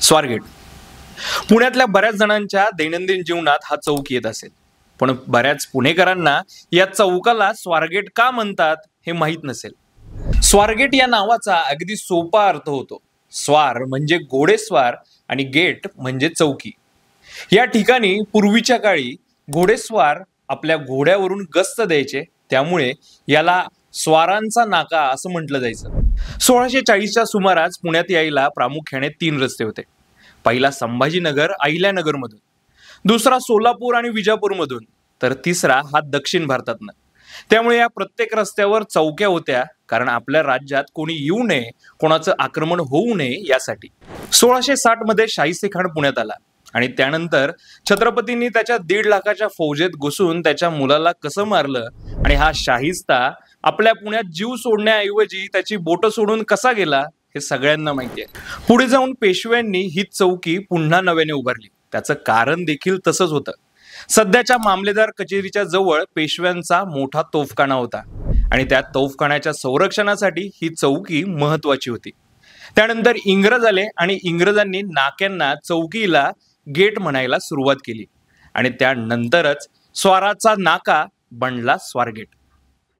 स्वारगेट पुण्यातल्या बऱ्याच जणांच्या दैनंदिन जीवनात हा चौक येत असेल, पण बऱ्याच पुणेकरांना या चौकाला स्वारगेट का म्हणतात हे माहीत नसेल. स्वारगेट या नावाचा अगदी सोपा अर्थ होतो. स्वार म्हणजे घोडेस्वार आणि गेट म्हणजे चौकी. या ठिकाणी पूर्वीच्या काळी घोडेस्वार आपल्या घोड्यावरून गस्त द्यायचे, त्यामुळे याला स्वारांचा नाका असं म्हटलं जायचं. 1640च्या सुमारास पुण्यात यायला प्रामुख्याने 3 रस्ते होते. पहिला संभाजीनगर अहिल्यानगर मधून, दुसरा सोलापूर आणि विजापूर मधून, तर तिसरा हा दक्षिण भारतातनं. त्यामुळे या प्रत्येक रस्त्यावर चौक्या होत्या, कारण आपल्या राज्यात कोणी येऊ नये, कोणाचं आक्रमण होऊ नये यासाठी. 1660 मध्ये शाहिस्ते खान पुण्यात आला आणि त्यानंतर छत्रपतींनी त्याच्या 1.5 लाखाच्या फौजेत घुसून त्याच्या मुलाला कसं मारलं आणि हा शाहिस्ता आपल्या पुण्यात जीव सोडण्याऐवजी त्याची बोटं सोडून कसा गेला हे सगळ्यांना माहिती आहे. पुढे जाऊन पेशव्यांनी ही चौकी पुन्हा नव्याने उभारली. त्याचं कारण देखील तसंच होतं. सध्याच्या मामलेदार कचेरीच्या जवळ पेशव्यांचा मोठा तोफखाना होता आणि त्या तोफखान्याच्या संरक्षणासाठी ही चौकी महत्वाची होती. त्यानंतर इंग्रज आले आणि इंग्रजांनी नाक्यांना चौकीला गेट म्हणायला सुरुवात केली आणि त्यानंतरच स्वाराचा नाका बनला स्वारगेट.